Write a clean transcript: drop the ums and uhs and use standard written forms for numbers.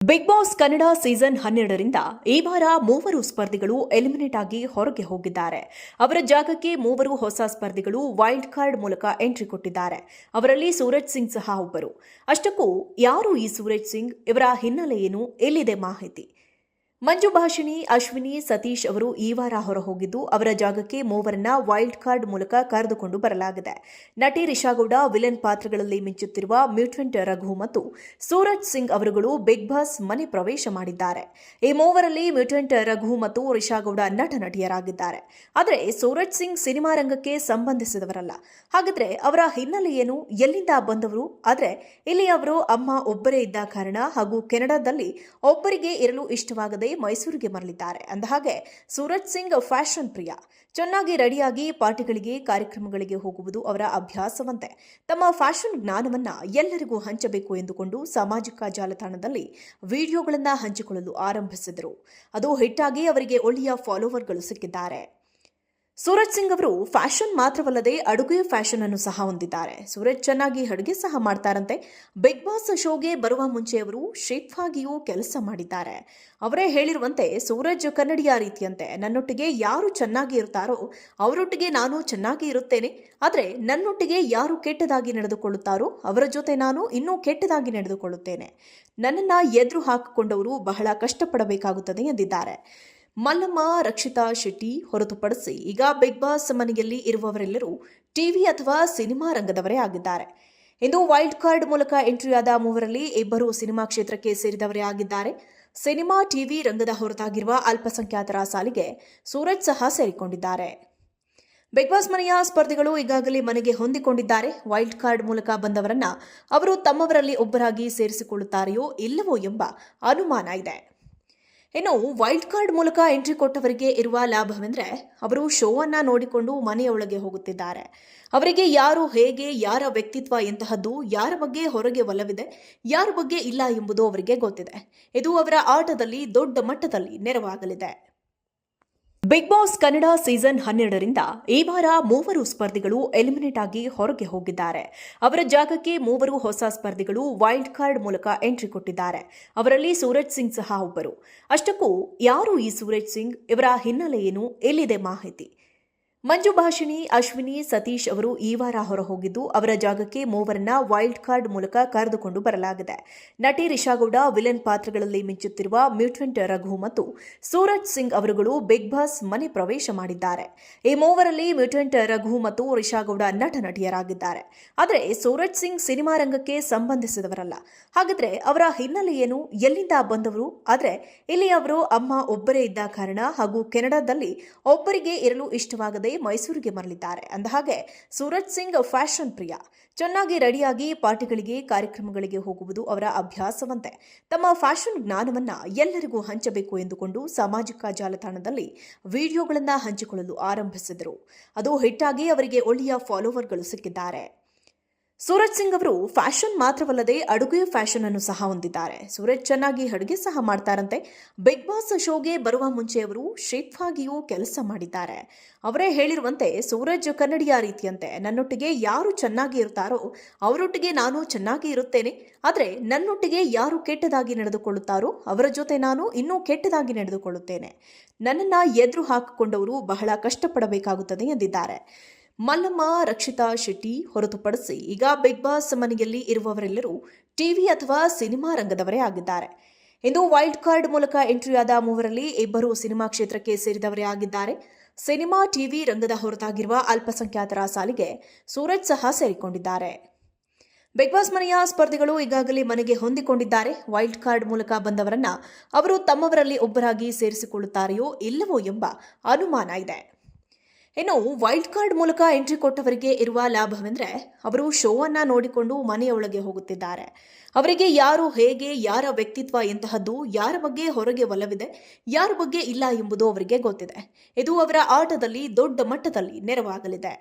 Big boss Kannada season 12ರಿಂದ ಈ ವಾರ ಮೂವರು ಸ್ಪರ್ಧಿಗಳು ಎಲಿಮಿನೇಟ್ ಆಗಿ ಹೊರಗೆ ಹೋಗಿದ್ದಾರೆ. ಅವರ ಜಾಗಕ್ಕೆ ಮೂವರು ಹೊಸ ಸ್ಪರ್ಧಿಗಳು ವೈಲ್ಡ್ ಕಾರ್ಡ್ ಮೂಲಕ ಎಂಟ್ರಿ ಕೊಟ್ಟಿದ್ದಾರೆ. ಅವರಲ್ಲಿ ಸೂರಜ್ ಸಿಂಗ್ ಸಹ ಒಬ್ಬರು. ಅಷ್ಟಕ್ಕೂ ಯಾರು ಈ ಸೂರಜ್ ಸಿಂಗ್, ಇವರ ಹಿನ್ನೆಲೆ ಏನು, ಎಲ್ಲಿದೆ ಮಾಹಿತಿ? ಮಂಜು ಭಾಷಿಣಿ, ಅಶ್ವಿನಿ, ಸತೀಶ್ ಅವರು ಈ ವಾರ ಹೊರಹೋಗಿದ್ದು, ಅವರ ಜಾಗಕ್ಕೆ ಮೂವರನ್ನ ವೈಲ್ಡ್ ಕಾರ್ಡ್ ಮೂಲಕ ಕರೆದುಕೊಂಡು ಬರಲಾಗಿದೆ. ನಟಿ ರಿಷಾಗೌಡ ವಿಲನ್ ಪಾತ್ರಗಳಲ್ಲಿ ಮಿಂಚುತ್ತಿರುವ ಮ್ಯೂಟೆಂಟ್ ರಘು ಮತ್ತು ಸೂರಜ್ ಸಿಂಗ್ ಅವರುಗಳು ಬಿಗ್ ಬಾಸ್ ಮನೆ ಪ್ರವೇಶ ಮಾಡಿದ್ದಾರೆ. ಈ ಮೂವರಲ್ಲಿ ಮ್ಯೂಟೆಂಟ್ ರಘು ಮತ್ತು ರಿಷಾಗೌಡ ನಟ ನಟಿಯರಾಗಿದ್ದಾರೆ. ಆದರೆ ಸೂರಜ್ ಸಿಂಗ್ ಸಿನಿಮಾ ರಂಗಕ್ಕೆ ಸಂಬಂಧಿಸಿದವರಲ್ಲ. ಹಾಗಾದ್ರೆ ಅವರ ಹಿನ್ನೆಲೆ ಏನು, ಎಲ್ಲಿಂದ ಬಂದವರು? ಆದರೆ ಇಲ್ಲಿ ಅವರು ಅಮ್ಮ ಒಬ್ಬರೇ ಇದ್ದ ಕಾರಣ ಹಾಗೂ ಕೆನಡಾದಲ್ಲಿ ಒಬ್ಬರಿಗೆ ಇರಲು ಇಷ್ಟವಾಗದೆ ಮೈಸೂರಿಗೆ ಮರಳಿದ್ದಾರೆ. ಅಂದಹಾಗೆ ಸೂರಜ್ ಸಿಂಗ್ ಫ್ಯಾಷನ್ ಪ್ರಿಯ. ಚೆನ್ನಾಗಿ ರೆಡಿಯಾಗಿ ಪಾರ್ಟಿಗಳಿಗೆ, ಕಾರ್ಯಕ್ರಮಗಳಿಗೆ ಹೋಗುವುದು ಅವರ ಅಭ್ಯಾಸವಂತೆ. ತಮ್ಮ ಫ್ಯಾಷನ್ ಜ್ಞಾನವನ್ನ ಎಲ್ಲರಿಗೂ ಹಂಚಬೇಕು ಎಂದುಕೊಂಡು ಸಾಮಾಜಿಕ ಜಾಲತಾಣದಲ್ಲಿ ವಿಡಿಯೋಗಳನ್ನು ಹಂಚಿಕೊಳ್ಳಲು ಆರಂಭಿಸಿದರು. ಅದು ಹಿಟ್ಟಾಗಿ ಅವರಿಗೆ ಒಳ್ಳೆಯ ಫಾಲೋವರ್ಗಳು ಸಿಕ್ಕಿದ್ದಾರೆ. ಸೂರಜ್ ಸಿಂಗ್ ಅವರು ಫ್ಯಾಷನ್ ಮಾತ್ರವಲ್ಲದೆ ಅಡುಗೆ ಫ್ಯಾಷನ್ ಅನ್ನು ಸಹ ಹೊಂದಿದ್ದಾರೆ. ಸೂರಜ್ ಚೆನ್ನಾಗಿ ಅಡುಗೆ ಸಹ ಮಾಡ್ತಾರಂತೆ. ಬಿಗ್ ಬಾಸ್ ಶೋಗೆ ಬರುವ ಮುಂಚೆ ಅವರು ಶೇಫ್ ಆಗಿಯೂ ಕೆಲಸ ಮಾಡಿದ್ದಾರೆ. ಅವರೇ ಹೇಳಿರುವಂತೆ ಸೂರಜ್ ಕನ್ನಡಿಯ ರೀತಿಯಂತೆ, ನನ್ನೊಟ್ಟಿಗೆ ಯಾರು ಚೆನ್ನಾಗಿ ಇರ್ತಾರೋ ಅವರೊಟ್ಟಿಗೆ ನಾನು ಚೆನ್ನಾಗಿ ಇರುತ್ತೇನೆ. ಆದರೆ ನನ್ನೊಟ್ಟಿಗೆ ಯಾರು ಕೆಟ್ಟದಾಗಿ ನಡೆದುಕೊಳ್ಳುತ್ತಾರೋ ಅವರ ಜೊತೆ ನಾನು ಇನ್ನೂ ಕೆಟ್ಟದಾಗಿ ನಡೆದುಕೊಳ್ಳುತ್ತೇನೆ. ನನ್ನನ್ನು ಎದುರು ಹಾಕಿಕೊಂಡವರು ಬಹಳ ಕಷ್ಟಪಡಬೇಕಾಗುತ್ತದೆ ಎಂದಿದ್ದಾರೆ. ಮಲ್ಲಮ್ಮ, ರಕ್ಷಿತಾ ಶೆಟ್ಟಿ ಹೊರತುಪಡಿಸಿ ಈಗ ಬಿಗ್ ಬಾಸ್ ಮನೆಯಲ್ಲಿ ಇರುವವರೆಲ್ಲರೂ ಟಿವಿ ಅಥವಾ ಸಿನಿಮಾ ರಂಗದವರೇ ಆಗಿದ್ದಾರೆ. ಇಂದು ವೈಲ್ಡ್ ಕಾರ್ಡ್ ಮೂಲಕ ಎಂಟ್ರಿಯಾದ ಮೂವರಲ್ಲಿ ಇಬ್ಬರು ಸಿನಿಮಾ ಕ್ಷೇತ್ರಕ್ಕೆ ಸೇರಿದವರೇ ಆಗಿದ್ದಾರೆ. ಸಿನಿಮಾ, ಟಿವಿ ರಂಗದ ಹೊರತಾಗಿರುವ ಅಲ್ಪಸಂಖ್ಯಾತರ ಸಾಲಿಗೆ ಸೂರಜ್ ಸಹ ಸೇರಿಕೊಂಡಿದ್ದಾರೆ. ಬಿಗ್ ಬಾಸ್ ಮನೆಯ ಸ್ಪರ್ಧಿಗಳು ಈಗಾಗಲೇ ಮನೆಗೆ ಹೊಂದಿಕೊಂಡಿದ್ದಾರೆ. ವೈಲ್ಡ್ ಕಾರ್ಡ್ ಮೂಲಕ ಬಂದವರನ್ನ ಅವರು ತಮ್ಮವರಲ್ಲಿ ಒಬ್ಬರಾಗಿ ಸೇರಿಸಿಕೊಳ್ಳುತ್ತಾರೆಯೋ ಇಲ್ಲವೋ ಎಂಬ ಅನುಮಾನ ಇದೆ. ಇನ್ನು ವೈಲ್ಡ್ ಕಾರ್ಡ್ ಮೂಲಕ ಎಂಟ್ರಿ ಕೊಟ್ಟವರಿಗೆ ಇರುವ ಲಾಭವೆಂದರೆ ಅವರು ಶೋ ಅನ್ನ ನೋಡಿಕೊಂಡು ಮನೆಯೊಳಗೆ ಹೋಗುತ್ತಿದ್ದಾರೆ. ಅವರಿಗೆ ಯಾರು ಹೇಗೆ, ಯಾರ ವ್ಯಕ್ತಿತ್ವ ಎಂತಹದ್ದು, ಯಾರ ಬಗ್ಗೆ ಹೊರಗೆ ಒಲವಿದೆ, ಯಾರ ಬಗ್ಗೆ ಇಲ್ಲ ಎಂಬುದು ಅವರಿಗೆ ಗೊತ್ತಿದೆ. ಇದು ಅವರ ಆಟದಲ್ಲಿ ದೊಡ್ಡ ಮಟ್ಟದಲ್ಲಿ ನೆರವಾಗಲಿದೆ. ಬಿಗ್ ಬಾಸ್ ಕನ್ನಡ ಸೀಸನ್ 12ರಿಂದ ಈ ವಾರ ಮೂವರು ಸ್ಪರ್ಧಿಗಳು ಎಲಿಮಿನೇಟ್ ಆಗಿ ಹೊರಗೆ ಹೋಗಿದ್ದಾರೆ. ಅವರ ಜಾಗಕ್ಕೆ ಮೂವರು ಹೊಸ ಸ್ಪರ್ಧಿಗಳು ವೈಲ್ಡ್ ಕಾರ್ಡ್ ಮೂಲಕ ಎಂಟ್ರಿ ಕೊಟ್ಟಿದ್ದಾರೆ. ಅವರಲ್ಲಿ ಸೂರಜ್ ಸಿಂಗ್ ಸಹ ಒಬ್ಬರು. ಅಷ್ಟಕ್ಕೂ ಯಾರು ಈ ಸೂರಜ್ ಸಿಂಗ್, ಇವರ ಹಿನ್ನೆಲೆ ಏನು, ಎಲ್ಲಿದೆ ಮಾಹಿತಿ? ಮಂಜು ಭಾಷಿಣಿ, ಅಶ್ವಿನಿ, ಸತೀಶ್ ಅವರು ಈ ವಾರ ಹೊರಹೋಗಿದ್ದು, ಅವರ ಜಾಗಕ್ಕೆ ಮೂವರನ್ನ ವೈಲ್ಡ್ ಕಾರ್ಡ್ ಮೂಲಕ ಕರೆದುಕೊಂಡು ಬರಲಾಗಿದೆ. ನಟಿ ರಿಷಾಗೌಡ ವಿಲನ್ ಪಾತ್ರಗಳಲ್ಲಿ ಮಿಂಚುತ್ತಿರುವ ಮ್ಯೂಟೆಂಟ್ ರಘು ಮತ್ತು ಸೂರಜ್ ಸಿಂಗ್ ಅವರುಗಳು ಬಿಗ್ ಬಾಸ್ ಮನೆ ಪ್ರವೇಶ ಮಾಡಿದ್ದಾರೆ. ಈ ಮೂವರಲ್ಲಿ ಮ್ಯೂಟೆಂಟ್ ರಘು ಮತ್ತು ರಿಷಾಗೌಡ ನಟ ನಟಿಯರಾಗಿದ್ದಾರೆ. ಆದರೆ ಸೂರಜ್ ಸಿಂಗ್ ಸಿನಿಮಾ ರಂಗಕ್ಕೆ ಸಂಬಂಧಿಸಿದವರಲ್ಲ. ಹಾಗಾದ್ರೆ ಅವರ ಹಿನ್ನೆಲೆ ಏನು, ಎಲ್ಲಿಂದ ಬಂದವರು? ಆದರೆ ಇಲ್ಲಿ ಅವರು ಅಮ್ಮ ಒಬ್ಬರೇ ಇದ್ದ ಕಾರಣ ಹಾಗೂ ಕೆನಡಾದಲ್ಲಿ ಒಬ್ಬರಿಗೆ ಇರಲು ಇಷ್ಟವಾಗದೆ ಮೈಸೂರಿಗೆ ಮರಳಿದ್ದಾರೆ. ಅಂದಹಾಗೆ ಸೂರಜ್ ಸಿಂಗ್ ಫ್ಯಾಷನ್ ಪ್ರಿಯ. ಚೆನ್ನಾಗಿ ರೆಡಿಯಾಗಿ ಪಾರ್ಟಿಗಳಿಗೆ, ಕಾರ್ಯಕ್ರಮಗಳಿಗೆ ಹೋಗುವುದು ಅವರ ಅಭ್ಯಾಸವಂತೆ. ತಮ್ಮ ಫ್ಯಾಷನ್ ಜ್ಞಾನವನ್ನ ಎಲ್ಲರಿಗೂ ಹಂಚಬೇಕು ಎಂದುಕೊಂಡು ಸಾಮಾಜಿಕ ಜಾಲತಾಣದಲ್ಲಿ ವಿಡಿಯೋಗಳನ್ನು ಹಂಚಿಕೊಳ್ಳಲು ಆರಂಭಿಸಿದರು. ಅದು ಹಿಟ್ಟಾಗಿ ಅವರಿಗೆ ಒಳ್ಳೆಯ ಫಾಲೋವರ್ಗಳು ಸಿಕ್ಕಿದ್ದಾರೆ. ಸೂರಜ್ ಸಿಂಗ್ ಅವರು ಫ್ಯಾಷನ್ ಮಾತ್ರವಲ್ಲದೆ ಅಡುಗೆ ಫ್ಯಾಷನ್ ಅನ್ನು ಸಹ ಹೊಂದಿದ್ದಾರೆ. ಸೂರಜ್ ಚೆನ್ನಾಗಿ ಅಡುಗೆ ಸಹ ಮಾಡ್ತಾರಂತೆ. ಬಿಗ್ ಬಾಸ್ ಶೋಗೆ ಬರುವ ಮುಂಚೆ ಅವರು ಶೇಫ್ ಆಗಿಯೂ ಕೆಲಸ ಮಾಡಿದ್ದಾರೆ. ಅವರೇ ಹೇಳಿರುವಂತೆ ಸೂರಜ್ ಕನ್ನಡಿಯ ರೀತಿಯಂತೆ, ನನ್ನೊಟ್ಟಿಗೆ ಯಾರು ಚೆನ್ನಾಗಿ ಇರ್ತಾರೋ ಅವರೊಟ್ಟಿಗೆ ನಾನು ಚೆನ್ನಾಗಿ ಇರುತ್ತೇನೆ. ಆದರೆ ನನ್ನೊಟ್ಟಿಗೆ ಯಾರು ಕೆಟ್ಟದಾಗಿ ನಡೆದುಕೊಳ್ಳುತ್ತಾರೋ ಅವರ ಜೊತೆ ನಾನು ಇನ್ನೂ ಕೆಟ್ಟದಾಗಿ ನಡೆದುಕೊಳ್ಳುತ್ತೇನೆ. ನನ್ನನ್ನು ಎದುರು ಹಾಕಿಕೊಂಡವರು ಬಹಳ ಕಷ್ಟಪಡಬೇಕಾಗುತ್ತದೆ ಎಂದಿದ್ದಾರೆ. ಮಲ್ಲಮ್ಮ, ರಕ್ಷಿತಾ ಶೆಟ್ಟಿ ಹೊರತುಪಡಿಸಿ ಈಗ ಬಿಗ್ ಬಾಸ್ ಮನೆಯಲ್ಲಿ ಇರುವವರೆಲ್ಲರೂ ಟಿವಿ ಅಥವಾ ಸಿನಿಮಾ ರಂಗದವರೇ ಆಗಿದ್ದಾರೆ. ಇಂದು ವೈಲ್ಡ್ ಕಾರ್ಡ್ ಮೂಲಕ ಎಂಟ್ರಿಯಾದ ಮೂವರಲ್ಲಿ ಇಬ್ಬರು ಸಿನಿಮಾ ಕ್ಷೇತ್ರಕ್ಕೆ ಸೇರಿದವರೇ ಆಗಿದ್ದಾರೆ. ಸಿನಿಮಾ, ಟಿವಿ ರಂಗದ ಹೊರತಾಗಿರುವ ಅಲ್ಪಸಂಖ್ಯಾತರ ಸಾಲಿಗೆ ಸೂರಜ್ ಸಹ ಸೇರಿಕೊಂಡಿದ್ದಾರೆ. ಬಿಗ್ ಬಾಸ್ ಮನೆಯ ಸ್ಪರ್ಧಿಗಳು ಈಗಾಗಲೇ ಮನೆಗೆ ಹೊಂದಿಕೊಂಡಿದ್ದಾರೆ. ವೈಲ್ಡ್ ಕಾರ್ಡ್ ಮೂಲಕ ಬಂದವರನ್ನ ಅವರು ತಮ್ಮವರಲ್ಲಿ ಒಬ್ಬರಾಗಿ ಸೇರಿಸಿಕೊಳ್ಳುತ್ತಾರೆಯೋ ಇಲ್ಲವೋ ಎಂಬ ಅನುಮಾನ ಇದೆ. ಇನ್ನು ವೈಲ್ಡ್ ಕಾರ್ಡ್ ಮೂಲಕ ಎಂಟ್ರಿ ಕೊಟ್ಟವರಿಗೆ ಇರುವ ಲಾಭವೆಂದರೆ ಅವರು ಶೋ ಅನ್ನ ನೋಡಿಕೊಂಡು ಮನೆಯೊಳಗೆ ಹೋಗುತ್ತಿದ್ದಾರೆ. ಅವರಿಗೆ ಯಾರು ಹೇಗೆ, ಯಾರ ವ್ಯಕ್ತಿತ್ವ ಎಂತಹದ್ದು, ಯಾರ ಬಗ್ಗೆ ಹೊರಗೆ ಒಲವಿದೆ, ಯಾರ ಬಗ್ಗೆ ಇಲ್ಲ ಎಂಬುದು ಅವರಿಗೆ ಗೊತ್ತಿದೆ. ಇದು ಅವರ ಆಟದಲ್ಲಿ ದೊಡ್ಡ ಮಟ್ಟದಲ್ಲಿ ನೆರವಾಗಲಿದೆ.